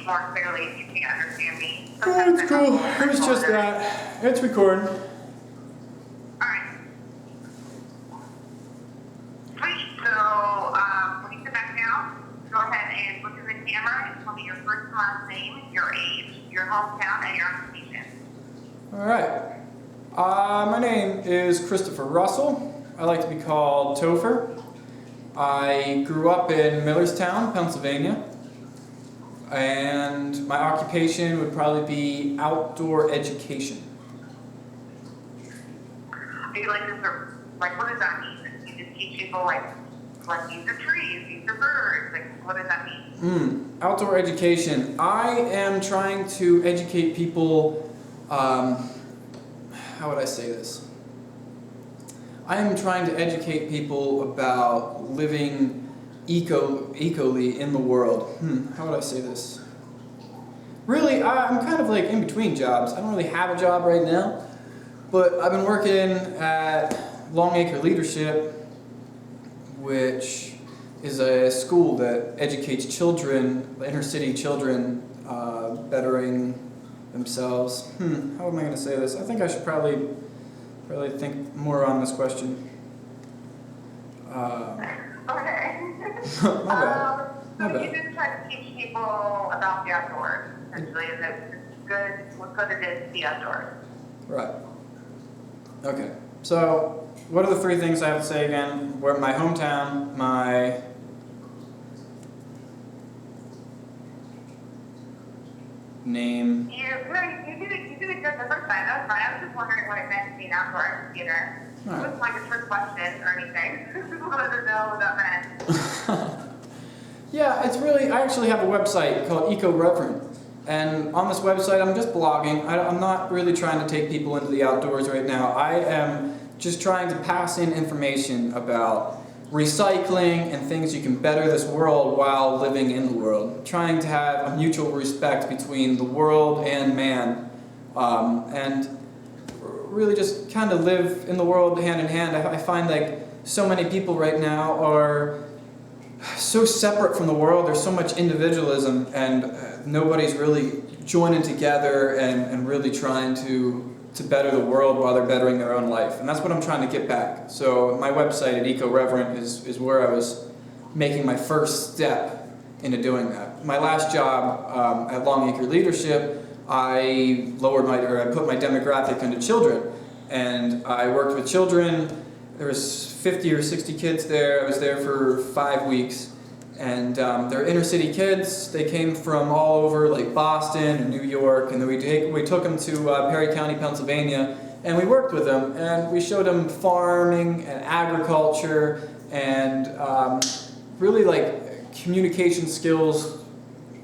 speak more clearly if you can't understand me. Yeah, Sometimes it's I have a cool. little It was just difficulty. that. It's recording. Alright. Sweet. So, when you sit back down, go ahead and look at the camera and tell me your first and last name, your age, your hometown, and your occupation. All right. My name is Christopher Russell. I like to be called Topher. I grew up in Millerstown, Pennsylvania. And my occupation would probably be outdoor education. Are you like this, or like what does that mean? You just teach people like these are trees, these are birds. Like what does that mean? Outdoor education. I am trying to educate people. How would I say this? I am trying to educate people about living ecoli in the world. How would I say this? Really, I'm kind of like in between jobs. I don't really have a job right now, but I've been working at Longacre Leadership, which is a school that educates children, inner city children, bettering themselves. How am I going to say this? I think I should probably think more on this question. Okay. My bad. So you just try to teach people about the outdoors, essentially, and what good it is to be outdoors. Right. Okay. So, what are the three things I have to say again? Where my hometown, my name. You did it good the first time. That was fine. I was just wondering what it meant to be an outdoor educator. It wasn't like a trick question or anything. I just wanted to know what that meant. Yeah, it's really, I actually have a website called Eco Reverend. And on this website, I'm just blogging. I'm not really trying to take people into the outdoors right now. I am just trying to pass in information about recycling and things you can better this world while living in the world. Trying to have a mutual respect between the world and man. And really just kind of live in the world hand in hand. I find like so many people right now are so separate from the world. There's so much individualism, and nobody's really joining together and really trying to better the world while they're bettering their own life. And that's what I'm trying to get back. So my website at Eco Reverend is where I was making my first step into doing that. My last job at Longacre Leadership, I put my demographic into children, and I worked with children. There was 50 or 60 kids there. I was there for 5 weeks, and they're inner city kids. They came from all over, like Boston and New York, and then we took them to Perry County, Pennsylvania, and we worked with them, and we showed them farming and agriculture and really like communication skills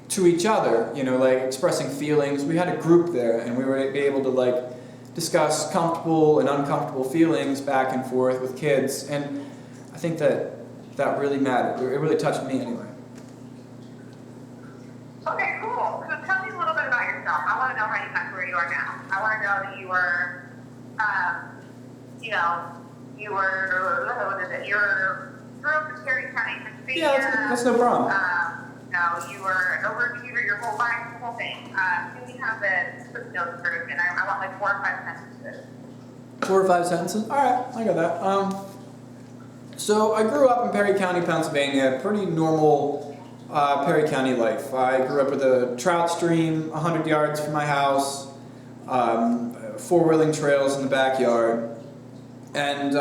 to each other, you know, like expressing feelings. We had a group there, and we were able to like discuss comfortable and uncomfortable feelings back and forth with kids, and I think that really mattered. It really touched me anyway. Okay, cool. So tell me a little bit about yourself. I want to know how you got to where you are now. I want to know that you were, you grew up in Perry County, Pennsylvania. Yeah, that's no problem. You were an overachiever your whole life, the whole thing. Can we have the quick notes version? I want like 4 or 5 sentences. 4 or 5 sentences? All right, I got that. So I grew up in Perry County, Pennsylvania, pretty normal Perry County life. I grew up with a trout stream 100 yards from my house, 4-wheeling trails in the backyard, and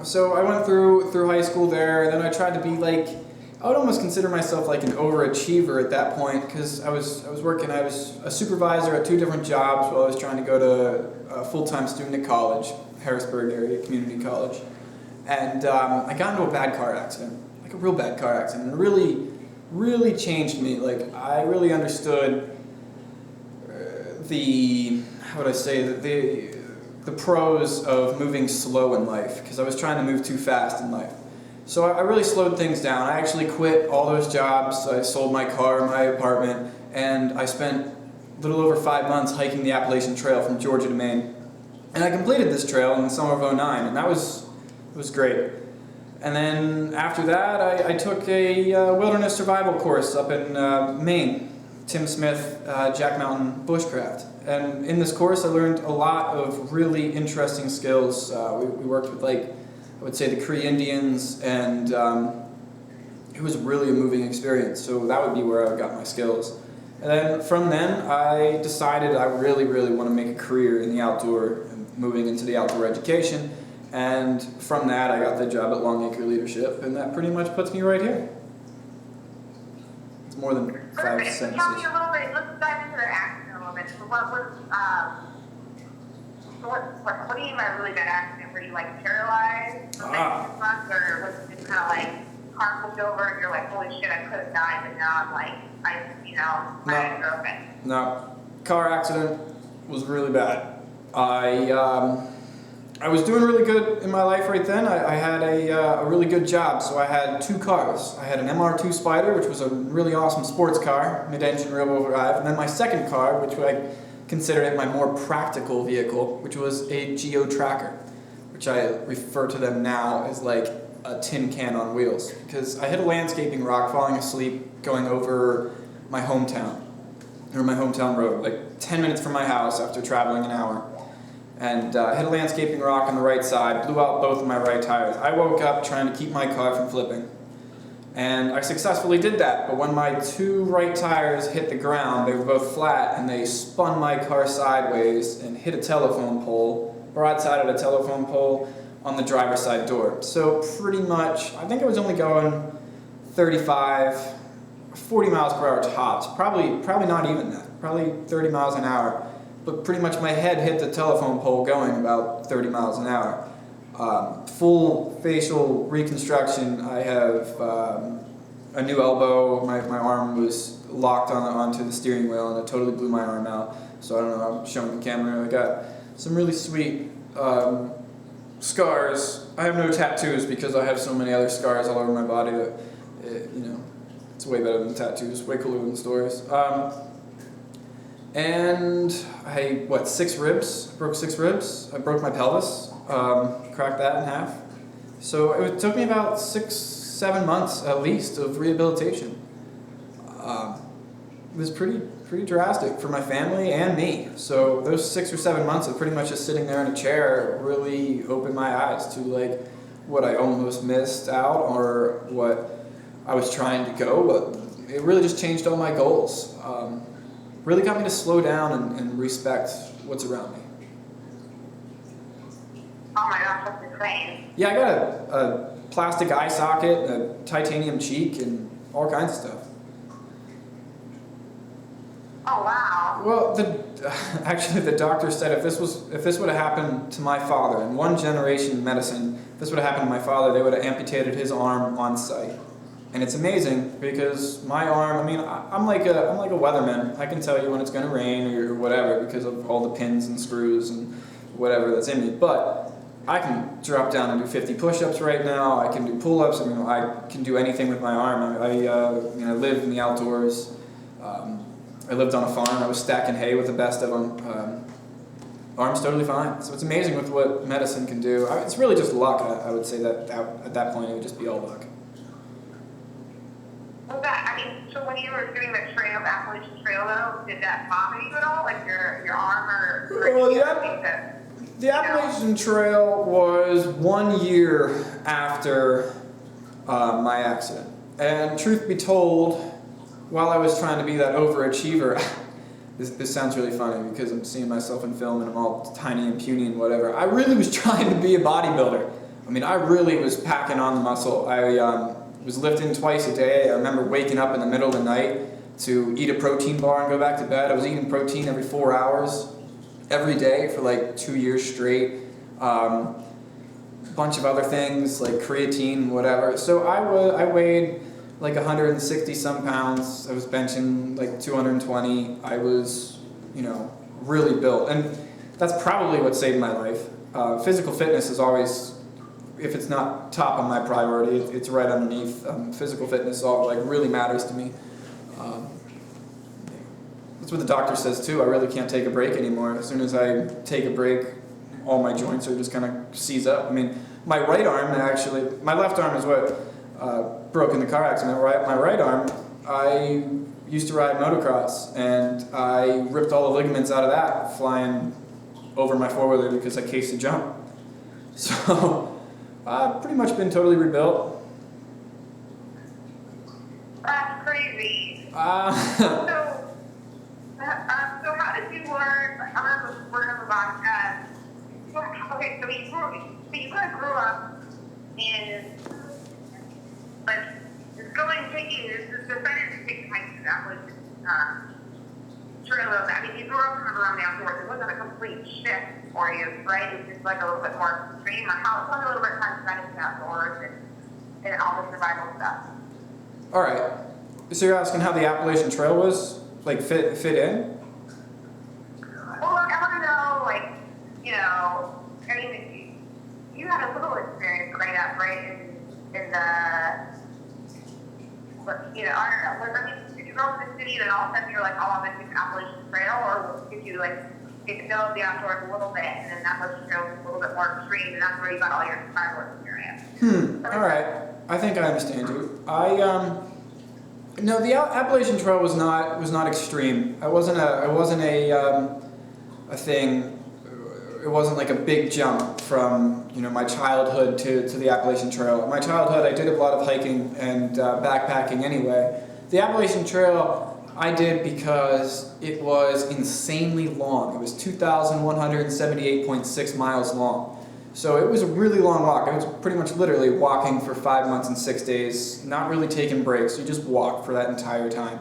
so I went through high school there. Then I tried to be like, I would almost consider myself like an overachiever at that point, because I was a supervisor at 2 different jobs while I was trying to go to a full-time student at college, Harrisburg area community college. And I got into a bad car accident, like a real bad car accident. It really changed me. Like, I really understood the pros of moving slow in life, because I was trying to move too fast in life. So I really slowed things down. I actually quit all those jobs. I sold my car, my apartment, and I spent a little over 5 months hiking the Appalachian Trail from Georgia to Maine. And I completed this trail in the summer of '09, and it was great. And then after that, I took a wilderness survival course up in Maine. Tim Smith Jack Mountain Bushcraft. And in this course I learned a lot of really interesting skills. We worked with, like, I would say, the Cree Indians, and it was really a moving experience. So that would be where I got my skills. And then from then I decided I really want to make a career in the outdoor, moving into the outdoor education. And from that I got the job at Longacre Leadership, and that pretty much puts me right here. It's more than 5 Perfect. So sentences. tell me a little bit, let's dive into the accident a little bit. So what do you mean by a really bad accident? Were you like paralyzed for like 6 months, or was it just kind of like car flipped over and you're like, holy shit, I could have died, but now I'm like, I'm broken. No, car accident was really bad. I was doing really good in my life right then. I had a really good job, so I had 2 cars. I had an MR2 Spider, which was a really awesome sports car, mid-engine rear-wheel drive, and then my second car, which I considered it my more practical vehicle, which was a Geo Tracker, which I refer to them now as like a tin can on wheels, because I hit a landscaping rock falling asleep going over my hometown, or my hometown road, like 10 minutes from my house after traveling an hour. And hit a landscaping rock on the right side, blew out both of my right tires. I woke up trying to keep my car from flipping. And I successfully did that, but when my 2 right tires hit the ground, they were both flat, and they spun my car sideways and hit a telephone pole, broadside of a telephone pole on the driver's side door. So pretty much, I think I was only going 35, 40 miles per hour tops, probably not even that, probably 30 miles an hour. But pretty much my head hit the telephone pole going about 30 miles an hour. Full facial reconstruction. I have a new elbow. My arm was locked onto the steering wheel, and it totally blew my arm out. So I don't know, I'm showing the camera. I got some really sweet scars. I have no tattoos because I have so many other scars all over my body that, it's way better than tattoos, way cooler than stories. And I, 6 ribs? Broke 6 ribs. I broke my pelvis, cracked that in half. So it took me about 6-7 months at least of rehabilitation. It was pretty drastic for my family and me. So those 6 or 7 months of pretty much just sitting there in a chair really opened my eyes to like what I almost missed out, or what I was trying to go, but it really just changed all my goals. Really got me to slow down and respect what's around me. Oh my gosh, that's insane. Yeah, I got a plastic eye socket, a titanium cheek, and all kinds of stuff. Oh wow. Well, actually the doctor said if this would have happened to my father, in one generation in medicine, if this would have happened to my father, they would have amputated his arm on site. And it's amazing because my arm, I mean, I'm like a weatherman. I can tell you when it's going to rain or whatever because of all the pins and screws and whatever that's in me. But I can drop down and do 50 push-ups right now. I can do pull-ups. I mean, I can do anything with my arm. I live in the outdoors. I lived on a farm. I was stacking hay with the best of them. Arm's totally fine. So it's amazing with what medicine can do. It's really just luck. I would say that at that point it would just be all luck. Well, so when you were doing the trail, the Appalachian Trail, though, did that bother you at all? Like your arm or Well, anything that, the Appalachian Trail was 1 year after my accident. And truth be told, while I was trying to be that overachiever, this sounds really funny because I'm seeing myself in film and I'm all tiny and puny and whatever. I really was trying to be a bodybuilder. I mean, I really was packing on the muscle. I was lifting twice a day. I remember waking up in the middle of the night to eat a protein bar and go back to bed. I was eating protein every 4 hours, every day for like 2 years straight. Bunch of other things like creatine, whatever. So I weighed like 160 some pounds. I was benching like 220. I was, really built. And that's probably what saved my life. Physical fitness is always, if it's not top on my priority, it's right underneath. Physical fitness really matters to me. That's what the doctor says too. I really can't take a break anymore. As soon as I take a break, all my joints are just kind of seize up. I mean, my right arm my left arm is what broke in the car accident. My right arm, I used to ride motocross, and I ripped all the ligaments out of that flying over my four-wheeler because I cased a jump. So I've pretty much been totally rebuilt. That's crazy. Uh, So how did you learn? We're gonna move on. Okay, so you kind of grew up in like taking this decided to take hiking. That was trail of that. I mean, you grew up around the outdoors. It wasn't a complete shift for you, right? It was just like a little bit more extreme. Or how? Tell me a little bit of how you got into outdoors and all the survival stuff. all right. So you're asking how the Appalachian Trail was like fit in? Well, look, I want to know, like, you know, I mean, you had a little experience growing up, right, in the, you know, I don't know, I mean, did you grow up in the city and then all of a sudden you're like, oh, I'm going to do Appalachian Trail, or did you, like, get to know the outdoors a little bit, and then Appalachian Trail was a little bit more extreme, and that's where you got all your survival experience? All right. I think I understand you. No, the Appalachian Trail was not extreme. It wasn't a thing. It wasn't like a big jump from my childhood to the Appalachian Trail. In my childhood, I did a lot of hiking and backpacking anyway. The Appalachian Trail I did because it was insanely long. It was 2,178.6 miles long. So it was a really long walk. It was pretty much literally walking for 5 months and 6 days, not really taking breaks. You just walked for that entire time.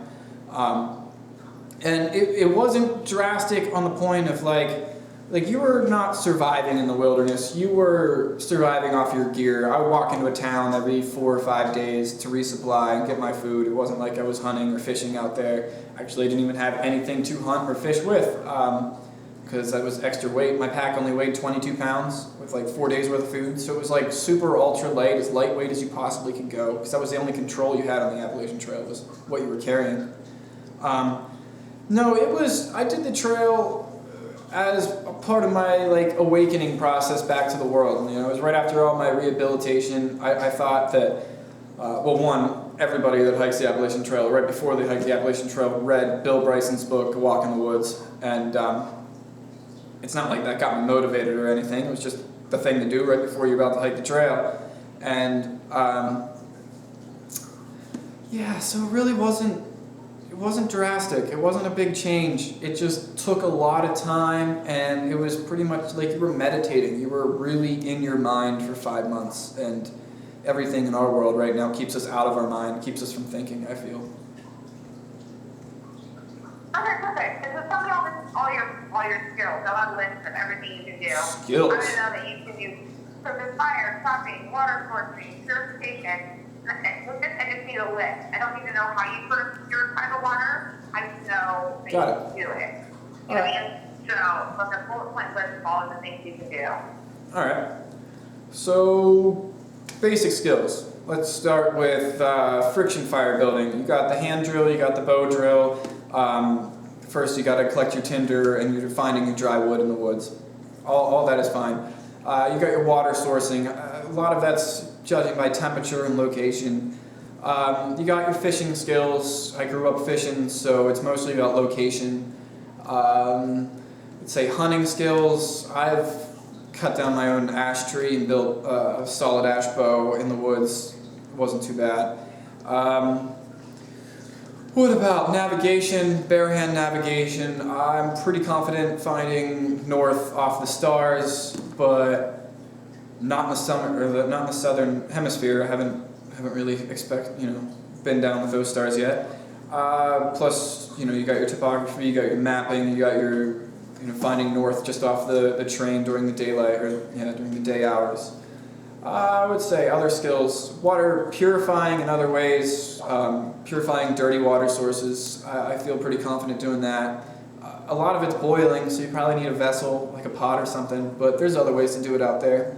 And it wasn't drastic on the point of like you were not surviving in the wilderness. You were surviving off your gear. I would walk into a town every 4 or 5 days to resupply and get my food. It wasn't like I was hunting or fishing out there. Actually, I didn't even have anything to hunt or fish with. Because I was extra weight. My pack only weighed 22 pounds with like 4 days worth of food. So it was like super ultra light, as lightweight as you possibly could go, because that was the only control you had on the Appalachian Trail, was what you were carrying. No, I did the trail as a part of my like awakening process back to the world. It was right after all my rehabilitation. I thought that, everybody that hikes the Appalachian Trail, right before they hike the Appalachian Trail, read Bill Bryson's book, A Walk in the Woods, and it's not like that got me motivated or anything. It was just the thing to do right before you're about to hike the trail. And so it really wasn't drastic. It wasn't a big change. It just took a lot of time, and it was pretty much like you were meditating. You were really in your mind for 5 months, and everything in our world right now keeps us out of our mind, keeps us from thinking, I feel. Okay, perfect. And so tell me all your skills. I want a list of everything you can do. Skills? I want to know that you can do fire, chopping, water sourcing, purification. I just need a list. I don't need to know how you purify the water. I just know that you can do it. You know what I mean? So, like a bullet point list of all of the things you can do. All right. So, basic skills. Let's start with friction fire building. You got the hand drill, you got the bow drill. First, you got to collect your tinder, and you're finding your dry wood in the woods. All that is fine. You got your water sourcing. A lot of that's judging by temperature and location. You got your fishing skills. I grew up fishing, so it's mostly about location. Let's say hunting skills. I've cut down my own ash tree and built a solid ash bow in the woods. It wasn't too bad. What about navigation, bare hand navigation? I'm pretty confident finding north off the stars, but not in the southern hemisphere. I haven't really been down with those stars yet. Plus, you got your topography, you got your mapping, you got your finding north just off the train during the daylight during the day hours. I would say other skills, water purifying in other ways, purifying dirty water sources. I feel pretty confident doing that. A lot of it's boiling, so you probably need a vessel, like a pot or something, but there's other ways to do it out there.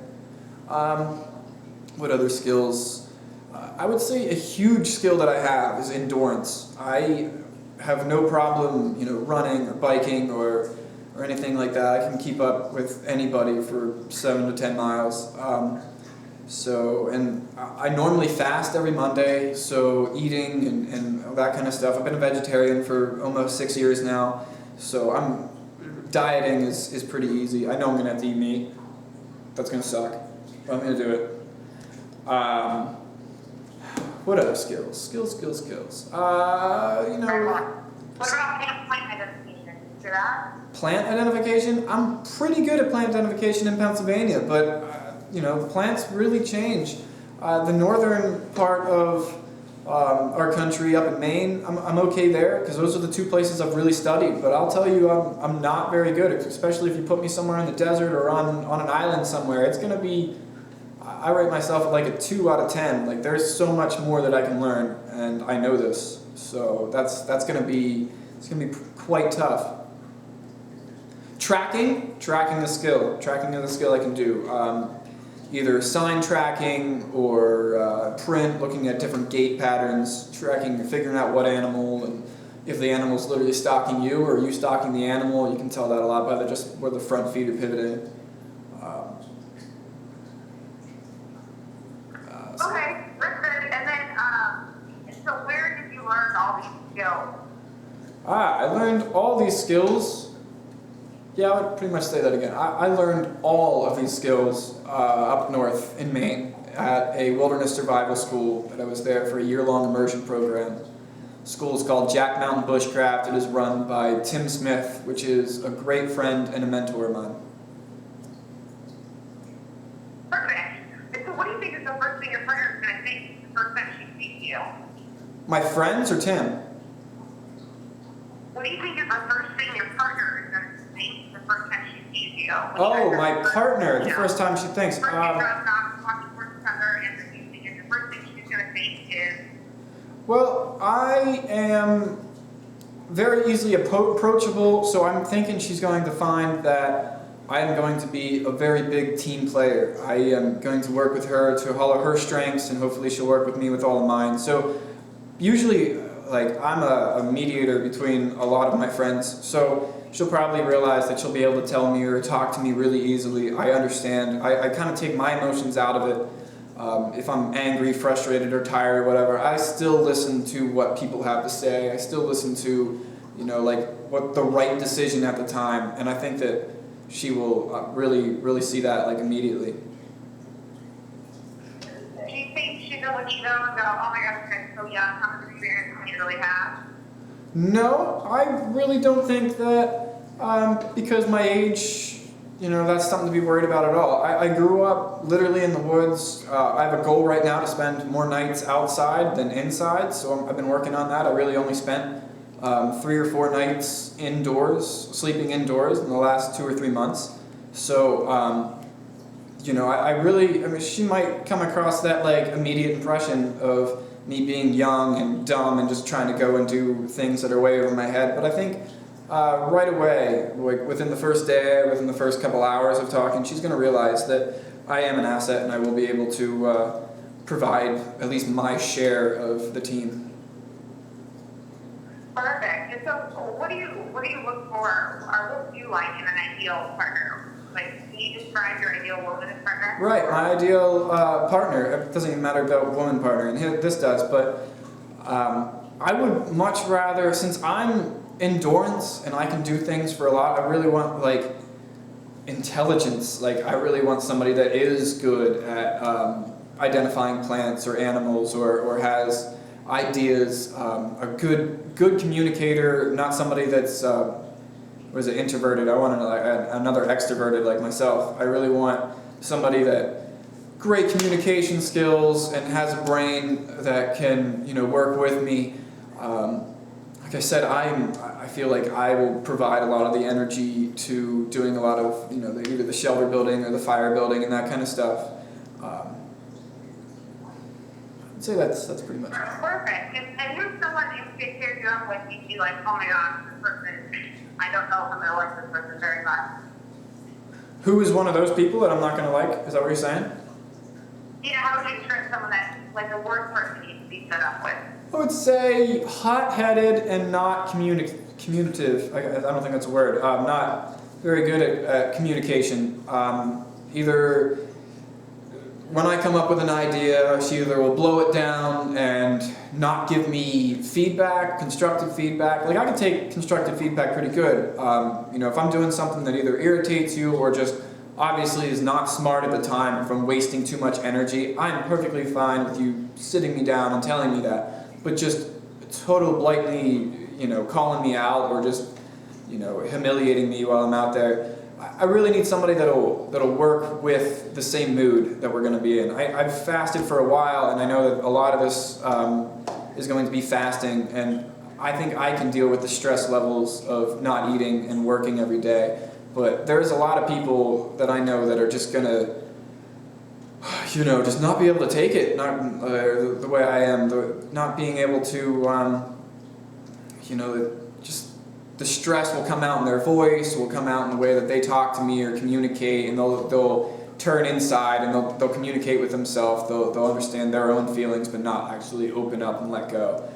What other skills? I would say a huge skill that I have is endurance. I have no problem, running or biking or anything like that. I can keep up with anybody for 7 to 10 miles. And I normally fast every Monday, so eating and a that kind of stuff. I've been a vegetarian for almost 6 years now, so dieting is pretty easy. I know I'm gonna have to eat meat. That's gonna suck, but I'm gonna do it. What other skills? Skills. What about plant identification? Do that? Plant identification? I'm pretty good at plant identification in Pennsylvania, but plants really change. The northern part of our country up in Maine, I'm okay there because those are the two places I've really studied. But I'll tell you, I'm not very good, especially if you put me somewhere in the desert or on an island somewhere. It's gonna be, I rate myself at like a 2 out of 10. Like there's so much more that I can learn, and I know this. So it's gonna be quite tough. Tracking is a skill I can do. Either sign tracking or print, looking at different gait patterns, tracking, figuring out what animal, and if the animal's literally stalking you or you stalking the animal. You can tell that a lot by just where the front feet are pivoting. Okay, that's good. And then, so where did you learn all these skills? I learned all these skills. Yeah, I would pretty much say that again. I learned all of these skills up north in Maine at a wilderness survival school that I was there for a year-long immersion program. The school is called Jack Mountain Bushcraft. It is run by Tim Smith, which is a great friend and a mentor of mine. Perfect. And so what do you think is the first thing your partner is going to think the first time she sees you? My friends or Tim? What do you think is the first thing your partner is going to think the first time she sees you? Oh, my partner, the first time she thinks. First thing not walking towards each other, and then you think the first thing she's going to think is. Well, I am very easily approachable, so I'm thinking she's going to find that I am going to be a very big team player. I am going to work with her to follow her strengths, and hopefully she'll work with me with all of mine. So usually, like, I'm a mediator between a lot of my friends, so she'll probably realize that she'll be able to tell me or talk to me really easily. I understand. I kind of take my emotions out of it. If I'm angry, frustrated, or tired, or whatever, I still listen to what people have to say. I still listen to, like, what the right decision at the time, and I think that she will really see that, like, immediately. Do you think she's going to look at you and go, oh my gosh, this guy's so young, how much experience do you really have? No, I really don't think that because my age, that's something to be worried about at all. I grew up literally in the woods. I have a goal right now to spend more nights outside than inside, so I've been working on that. I really only spent 3 or 4 nights sleeping indoors in the last 2 or 3 months. So, I mean, she might come across that, like, immediate impression of me being young and dumb and just trying to go and do things that are way over my head. But I think right away, like within the first day, within the first couple hours of talking, she's going to realize that I am an asset and I will be able to provide at least my share of the team. Perfect. And so what do you look for, or what do you like in an ideal partner? Like, can you describe your ideal wilderness partner? Right, my ideal partner, it doesn't even matter about woman partner, and this does, but I would much rather, since I'm endurance and I can do things for a lot, I really want, like, intelligence. Like, I really want somebody that is good at identifying plants or animals or has ideas, a good communicator, not somebody that's introverted. I want another extroverted like myself. I really want somebody that great communication skills and has a brain that can work with me. Like I said, I feel like I will provide a lot of the energy to doing a lot of either the shelter building or the fire building and that kind of stuff. I'd say that's pretty much it. Perfect. And who's someone you could pair you up with, you'd be like, oh my gosh, this person, I don't know if I'm going to like this person very much. Who is one of those people that I'm not going to like? Is that what you're saying? Yeah, how would you describe someone that's like the worst person you could be set up with? I would say hot-headed and not communicative. I don't think that's a word. Not very good at communication. Either when I come up with an idea, she either will blow it down and not give me feedback, constructive feedback. Like I can take constructive feedback pretty good. You know, if I'm doing something that either irritates you or just obviously is not smart at the time from wasting too much energy, I'm perfectly fine with you sitting me down and telling me that. But just total blatantly, you know, calling me out or just, you know, humiliating me while I'm out there. I really need somebody that'll work with the same mood that we're going to be in. I've fasted for a while, and I know that a lot of this is going to be fasting, and I think I can deal with the stress levels of not eating and working every day. But there's a lot of people that I know that are just going to, you know, just not be able to take it, not the way I am, not being able to, you know, just the stress will come out in their voice, will come out in the way that they talk to me or communicate, and they'll turn inside and they'll communicate with themselves. They'll understand their own feelings, but not actually open up and let go.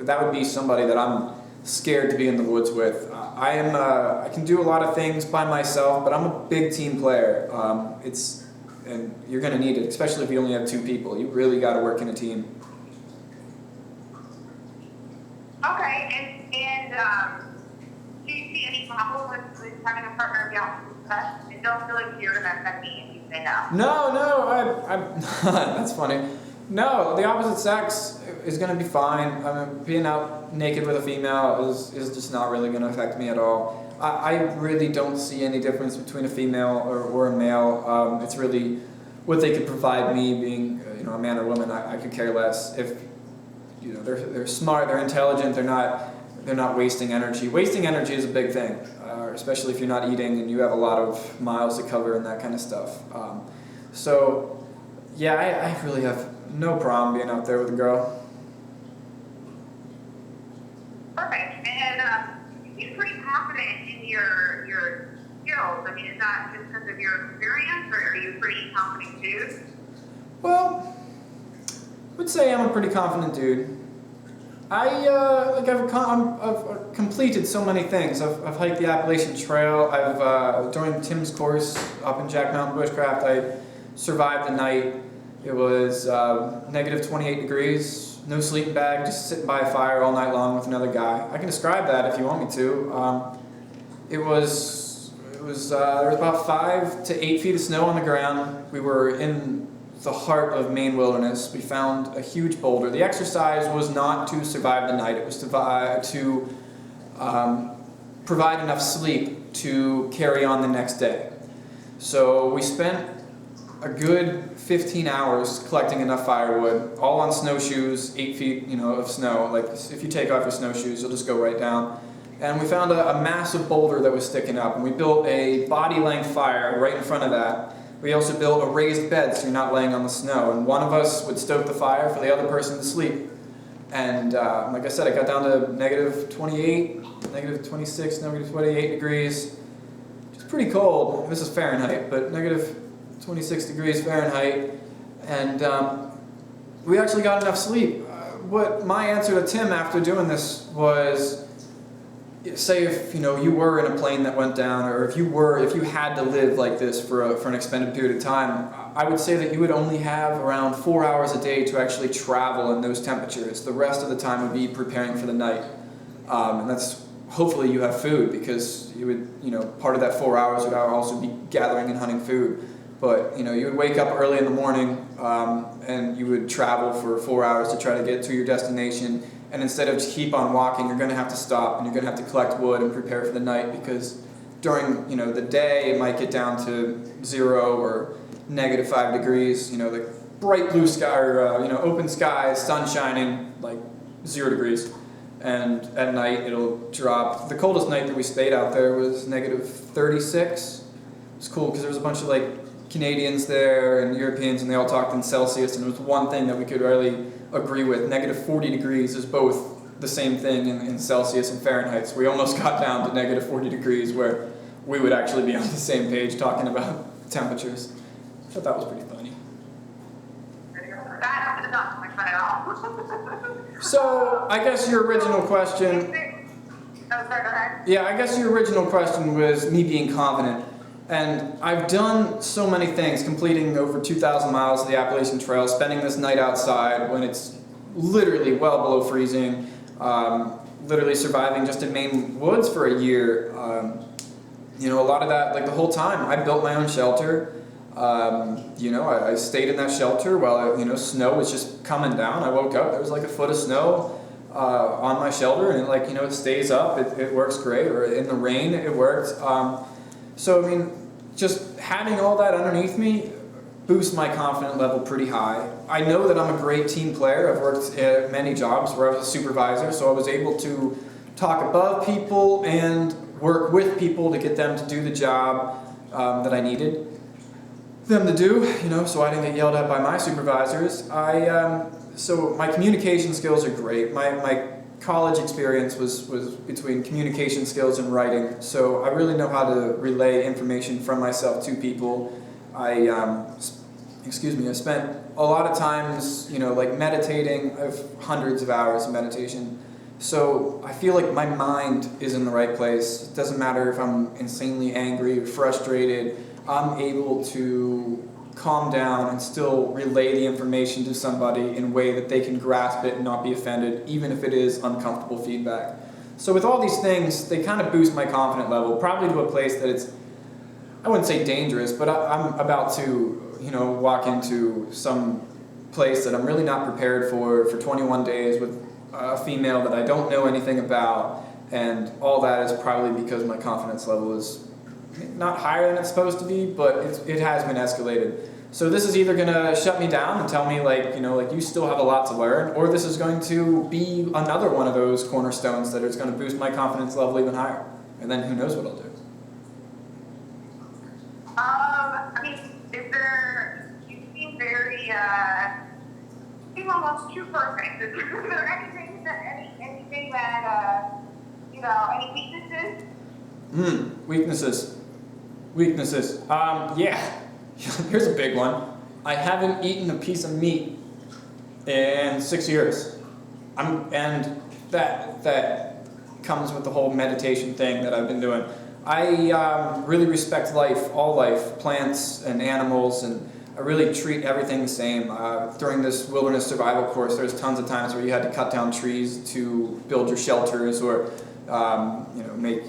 That would be somebody that I'm scared to be in the woods with. I can do a lot of things by myself, but I'm a big team player. And you're going to need it, especially if you only have 2 people. You really got to work in a team. Okay, and do you see any problem with having a partner of the opposite sex? And don't feel like you're going to affect me if you say no. No, I'm that's funny. No, the opposite sex is going to be fine. I mean, being out naked with a female is just not really going to affect me at all. I really don't see any difference between a female or a male. It's really what they could provide me, being you know, a man or woman. I could care less. If you know, they're smart, they're intelligent, they're not wasting energy. Wasting energy is a big thing, especially if you're not eating and you have a lot of miles to cover and that kind of stuff. So, yeah, I really have no problem being out there with a girl. Perfect. And you're pretty confident in your skills. I mean, is that just because of your experience, or are you pretty confident too? Well, I would say I'm a pretty confident dude. I've completed so many things. I've hiked the Appalachian Trail. I've joined Tim's course up in Jack Mountain Bushcraft. I survived the night. It was negative 28 degrees, no sleeping bag, just sitting by a fire all night long with another guy. I can describe that if you want me to. There was about 5 to 8 feet of snow on the ground. We were in the heart of Maine wilderness. We found a huge boulder. The exercise was not to survive the night. It was to provide enough sleep to carry on the next day. So we spent a good 15 hours collecting enough firewood, all on snowshoes, 8 feet, you know, of snow. Like if you take off your snowshoes, you'll just go right down. And we found a massive boulder that was sticking up, and we built a body-length fire right in front of that. We also built a raised bed so you're not laying on the snow, and one of us would stoke the fire for the other person to sleep. And like I said, it got down to negative 28, negative 26, negative 28 degrees. It's pretty cold. This is Fahrenheit, but negative 26 degrees Fahrenheit. And we actually got enough sleep. What my answer to Tim after doing this was, say if you know you were in a plane that went down, or if you had to live like this for an extended period of time, I would say that you would only have around 4 hours a day to actually travel in those temperatures. The rest of the time would be preparing for the night, and that's hopefully you have food, because you would, you know, part of that 4 hours would also be gathering and hunting food. But you know, you would wake up early in the morning and you would travel for 4 hours to try to get to your destination. And instead of just keep on walking, you're going to have to stop and you're going to have to collect wood and prepare for the night, because during, you know, the day it might get down to 0 or negative 5 degrees. You know, the bright blue sky, or you know, open skies, sun shining, like 0 degrees. And at night it'll drop. The coldest night that we stayed out there was negative 36. It was cool because there was a bunch of like Canadians there and Europeans, and they all talked in Celsius, and it was one thing that we could really agree with. Negative 40 degrees is both the same thing in Celsius and Fahrenheit, so we almost got down to negative 40 degrees where we would actually be on the same page talking about temperatures. I thought that was pretty funny. That is not so much fun at all. So, I guess your original question... Oh, sorry, go ahead. Yeah, I guess your original question was me being confident. And I've done so many things, completing over 2,000 miles of the Appalachian Trail, spending this night outside when it's literally well below freezing, literally surviving just in Maine woods for a year. You know, a lot of that, like the whole time, I built my own shelter. You know, I stayed in that shelter while, you know, snow was just coming down. I woke up, there was like a foot of snow on my shelter, and like, you know, it stays up, it works great, or in the rain, it worked. So, I mean, just having all that underneath me boosts my confidence level pretty high. I know that I'm a great team player. I've worked at many jobs where I was a supervisor, so I was able to talk above people and work with people to get them to do the job that I needed them to do, you know, so I didn't get yelled at by my supervisors. So my communication skills are great. My college experience was between communication skills and writing, so I really know how to relay information from myself to people. I spent a lot of times, you know, like meditating. I have hundreds of hours of meditation. So I feel like my mind is in the right place. It doesn't matter if I'm insanely angry or frustrated, I'm able to calm down and still relay the information to somebody in a way that they can grasp it and not be offended, even if it is uncomfortable feedback. So with all these things, they kind of boost my confidence level, probably to a place that it's, I wouldn't say dangerous, but I'm about to, you know, walk into some place that I'm really not prepared for 21 days with a female that I don't know anything about, and all that is probably because my confidence level is not higher than it's supposed to be, but it has been escalated. So this is either going to shut me down and tell me, like, you know, like, you still have a lot to learn, or this is going to be another one of those cornerstones that is going to boost my confidence level even higher. And then who knows what I'll do. I mean, you seem very, you seem almost too perfect. Is there anything that, you know, any weaknesses? Weaknesses. Yeah. Here's a big one. I haven't eaten a piece of meat in 6 years. And that comes with the whole meditation thing that I've been doing. I really respect life, all life, plants and animals, and I really treat everything the same. During this wilderness survival course, there's tons of times where you had to cut down trees to build your shelters, or you know, make,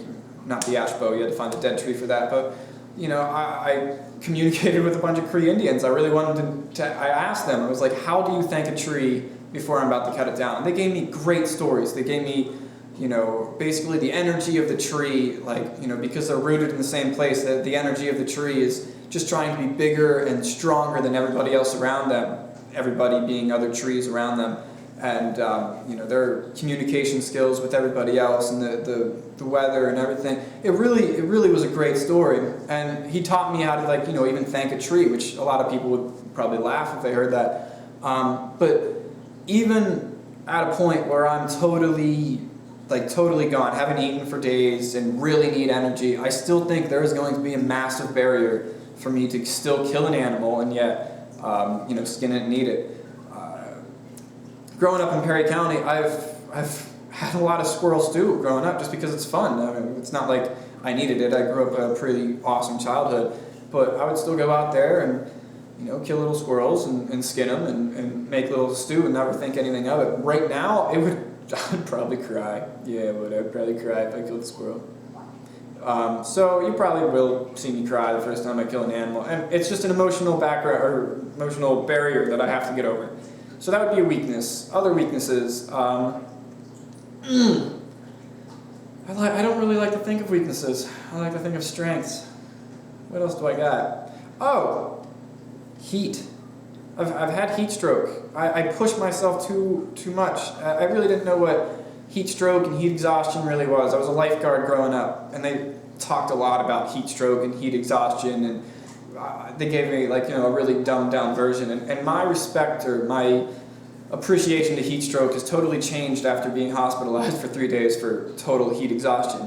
not the ash bow, you had to find a dead tree for that, but you know, I communicated with a bunch of Cree Indians. I really wanted to I asked them, I was like, how do you thank a tree before I'm about to cut it down? And they gave me great stories. They gave me, you know, basically the energy of the tree, like, you know, because they're rooted in the same place, that the energy of the tree is just trying to be bigger and stronger than everybody else around them, everybody being other trees around them. And you know, their communication skills with everybody else, and the weather and everything. It really was a great story. And he taught me how to, like, you know, even thank a tree, which a lot of people would probably laugh if they heard that. But even at a point where I'm totally gone, haven't eaten for days, and really need energy, I still think there is going to be a massive barrier for me to still kill an animal and yet, you know, skin it and eat it. Growing up in Perry County, I've had a lot of squirrel stew growing up just because it's fun. I mean, it's not like I needed it. I grew up a pretty awesome childhood, but I would still go out there and, you know, kill little squirrels and skin them and make little stew and never think anything of it. Right now, I would probably cry. Yeah, I'd probably cry if I killed a squirrel. So you probably will see me cry the first time I kill an animal, and it's just an emotional background or emotional barrier that I have to get over. So that would be a weakness. Other weaknesses. I don't really like to think of weaknesses. I like to think of strengths. What else do I got? Oh, heat. I've had heat stroke. I pushed myself too much. I really didn't know what heat stroke and heat exhaustion really was. I was a lifeguard growing up, and they talked a lot about heat stroke and heat exhaustion, and they gave me, like, you know, a really dumbed down version. And my respect, or my appreciation to heat stroke has totally changed after being hospitalized for 3 days for total heat exhaustion.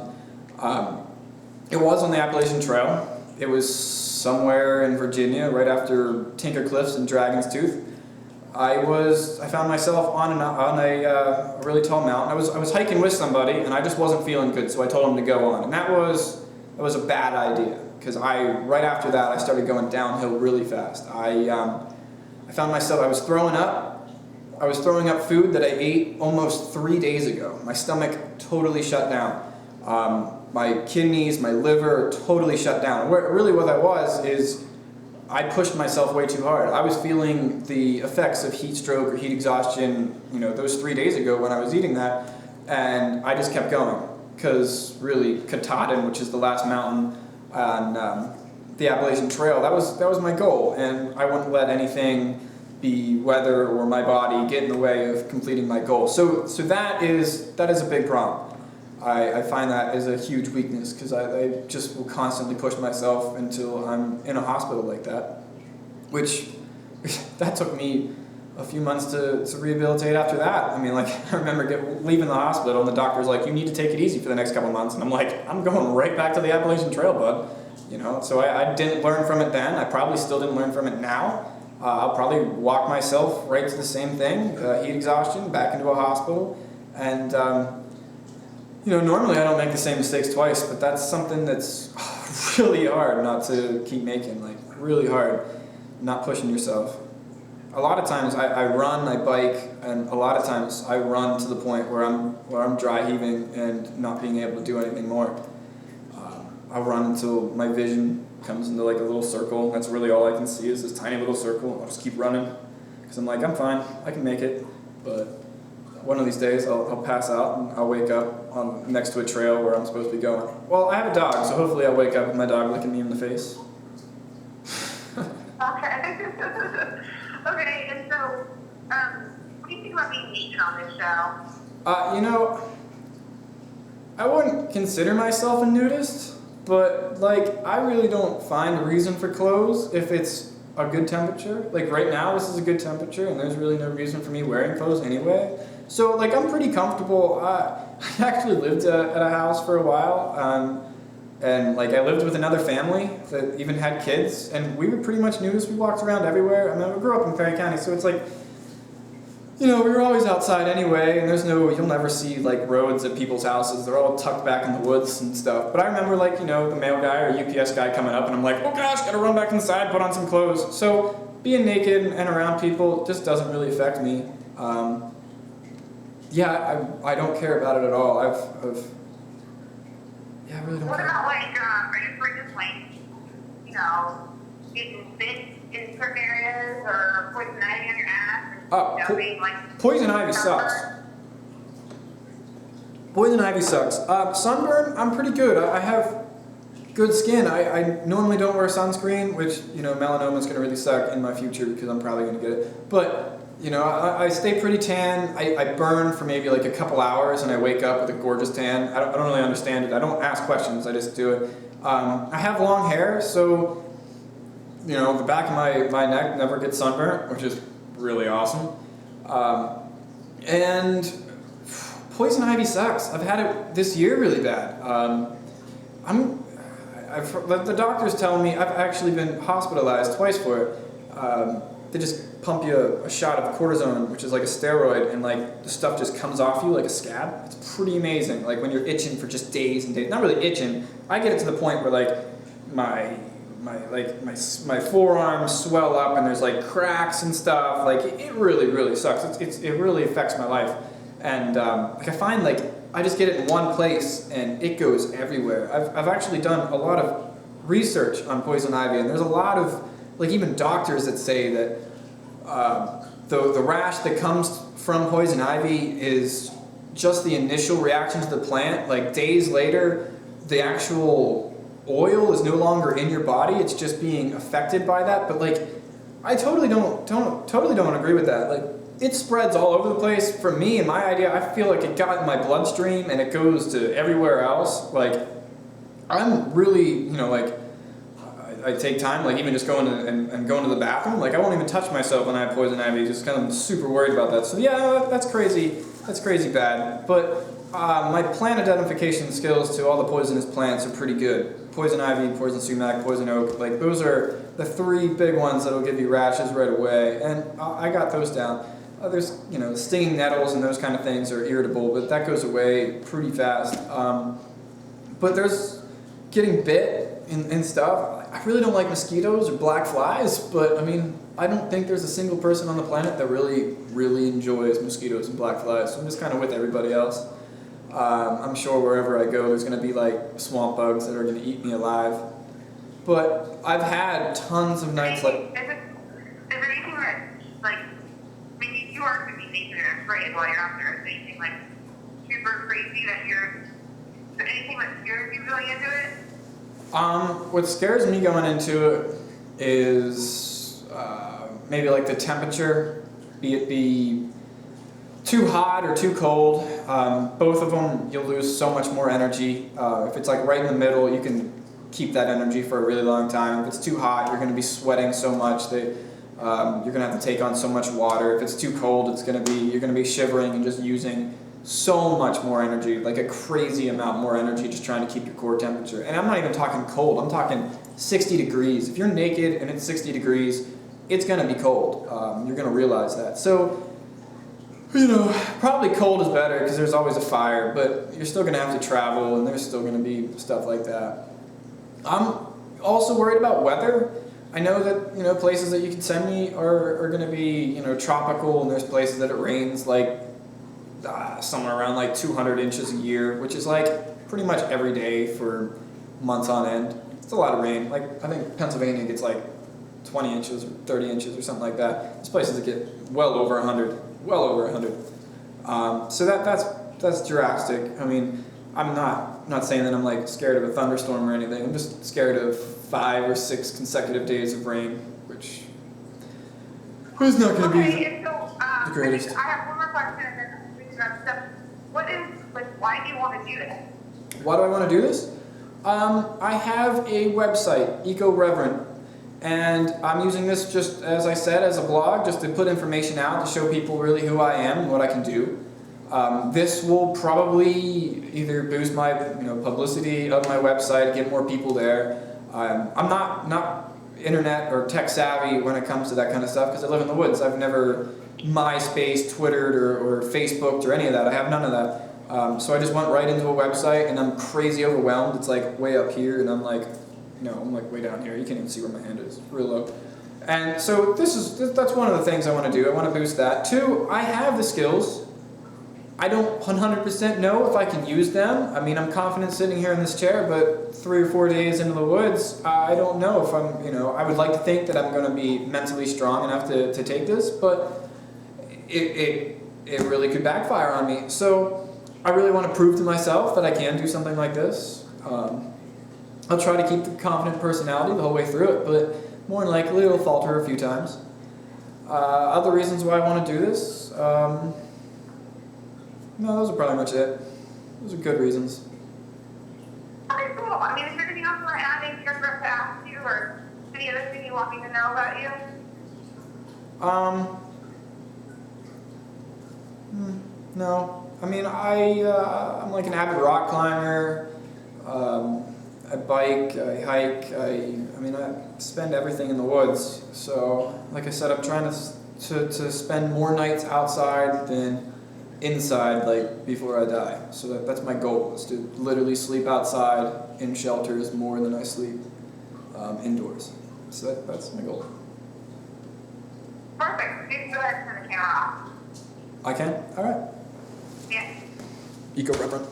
It was on the Appalachian Trail. It was somewhere in Virginia, right after Tinker Cliffs and Dragon's Tooth. I found myself on a really tall mountain. I was hiking with somebody, and I just wasn't feeling good, so I told him to go on. And that was a bad idea, because right after that I started going downhill really fast. I found myself, I was throwing up food that I ate almost 3 days ago. My stomach totally shut down. My kidneys, my liver totally shut down. Really what that was is I pushed myself way too hard. I was feeling the effects of heat stroke or heat exhaustion, those 3 days ago when I was eating that, and I just kept going. Because really, Katahdin, which is the last mountain on the Appalachian Trail, that was my goal, and I wouldn't let anything, be weather or my body, get in the way of completing my goal. So that is a big problem. I find that is a huge weakness because I just will constantly push myself until I'm in a hospital like that, which that took me a few months to rehabilitate after that. I mean, like, I remember leaving the hospital and the doctor's like, you need to take it easy for the next couple months. And I'm like, I'm going right back to the Appalachian Trail, bud. So I didn't learn from it then. I probably still didn't learn from it now. I'll probably walk myself right to the same thing, heat exhaustion, back into a hospital. And, normally I don't make the same mistakes twice, but that's something that's really hard not to keep making, like really hard, not pushing yourself. A lot of times I run, I bike, and a lot of times I run to the point where I'm dry heaving and not being able to do anything more. I'll run until my vision comes into like a little circle. That's really all I can see is this tiny little circle. I'll just keep running because I'm like, I'm fine, I can make it. But one of these days I'll pass out and I'll wake up next to a trail where I'm supposed to be going. Well, I have a dog, so hopefully I'll wake up with my dog licking me in the face. Okay. Okay, and so, what do you think about being vegan on this show? I wouldn't consider myself a nudist, but like, I really don't find a reason for clothes if it's a good temperature. Like right now, this is a good temperature, and there's really no reason for me wearing clothes anyway. So like, I'm pretty comfortable. I actually lived at a house for a while, and like I lived with another family that even had kids, and we were pretty much nudists. We walked around everywhere. I mean, we grew up in Perry County, so it's like, we were always outside anyway, and you'll never see like roads at people's houses. They're all tucked back in the woods and stuff. But I remember like, the mail guy or UPS guy coming up, and I'm like, oh gosh, gotta run back inside, put on some clothes. So being naked and around people just doesn't really affect me. I don't care about it at all. I really don't What care. about like, are you afraid of like, getting bit in certain areas or poison ivy on your ass? Being like Poison ivy sucks. Poison ivy sucks. Sunburn, I'm pretty good. I have good skin. I normally don't wear sunscreen, which, melanoma is going to really suck in my future because I'm probably going to get it. But, I stay pretty tan. I burn for maybe like a couple hours and I wake up with a gorgeous tan. I don't really understand it. I don't ask questions. I just do it. I have long hair, so, the back of my neck never gets sunburnt, which is really awesome. And poison ivy sucks. I've had it this year really bad. The doctors tell me I've actually been hospitalized twice for it. They just pump you a shot of cortisone, which is like a steroid, and like the stuff just comes off you like a scab. It's pretty amazing. Like when you're itching for just days and days. Not really itching. I get it to the point where like my forearms swell up and there's like cracks and stuff. Like it really, really sucks. It really affects my life. And like I find like I just get it in one place and it goes everywhere. I've actually done a lot of research on poison ivy, and there's a lot of like even doctors that say that the rash that comes from poison ivy is just the initial reaction to the plant. Like days later, the actual oil is no longer in your body. It's just being affected by that. But like, I totally don't agree with that. Like, it spreads all over the place. For me and my idea, I feel like it got in my bloodstream and it goes to everywhere else. Like, I'm really, I take time, like even just going to the bathroom. Like I won't even touch myself when I have poison ivy. Just kind of super worried about that. So yeah, that's crazy. That's crazy bad. But my plant identification skills to all the poisonous plants are pretty good. Poison ivy, poison sumac, poison oak. Like those are the three big ones that'll give you rashes right away. And I got those down. There's stinging nettles and those kind of things are irritable, but that goes away pretty fast. But there's getting bit. and stuff. I really don't like mosquitoes or black flies, but I mean, I don't think there's a single person on the planet that really enjoys mosquitoes and black flies. So I'm just kind of with everybody else. I'm sure wherever I go, there's going to be like swamp bugs that are going to eat me alive. But I've had tons of nights like. Is there anything that, like, I mean, you are going to be naked and afraid while you're out there. Is there anything like super crazy that is there anything that scares you going into it? What scares me going into it is maybe like the temperature, be it be too hot or too cold. Both of them, you'll lose so much more energy. If it's like right in the middle, you can keep that energy for a really long time. If it's too hot, you're going to be sweating so much that you're going to have to take on so much water. If it's too cold, you're going to be shivering and just using so much more energy, like a crazy amount more energy, just trying to keep your core temperature. And I'm not even talking cold, I'm talking 60 degrees. If you're naked and it's 60 degrees, it's gonna be cold. You're gonna realize that. So, you know, probably cold is better because there's always a fire, but you're still gonna have to travel and there's still gonna be stuff like that. I'm also worried about weather. I know that, you know, places that you can send me are gonna be, you know, tropical, and there's places that it rains like somewhere around like 200 inches a year, which is like pretty much every day for months on end. It's a lot of rain. Like I think Pennsylvania gets like 20 inches or 30 inches or something like that. There's places that get well over 100, well over 100. So that's drastic. I mean, I'm not saying that I'm like scared of a thunderstorm or anything. I'm just scared of 5 or 6 consecutive days of rain, which is not going to be the greatest. I have one more question and then we can wrap this up. Why do you want to do this? Why do I want to do this? I have a website, EcoReverent, and I'm using this just, as I said, as a blog, just to put information out, to show people really who I am and what I can do. This will probably either boost my publicity of my website, get more people there. I'm not internet or tech savvy when it comes to that kind of stuff because I live in the woods. I've never MySpace, Twittered, or Facebooked or any of that. I have none of that. So I just went right into a website and I'm crazy overwhelmed. It's like way up here and I'm like way down here. You can't even see where my hand is. It's real low. And so that's one of the things I want to do. I want to boost that. 2, I have the skills. I don't 100% know if I can use them. I mean, I'm confident sitting here in this chair, but 3 or 4 days into the woods, I don't know if I'm, I would like to think that I'm going to be mentally strong enough to take this, but it really could backfire on me. So I really want to prove to myself that I can do something like this. I'll try to keep the confident personality the whole way through it, but more than likely it'll falter a few times. Other reasons why I want to do this, no, those are probably much it. Those are good reasons. Okay, cool. I mean, is there anything else you want to add? Anything else you want to ask you, or any other thing you want me to know about you? No. I mean, I'm like an avid rock climber. I bike, I hike, I spend everything in the woods. So, like I said, I'm trying to spend more nights outside than inside, like before I die. So that's my goal, is to literally sleep outside in shelters more than I sleep indoors. So that's my goal. Perfect. You can go ahead and turn the camera off. I can? All right. Yeah. EcoReverent.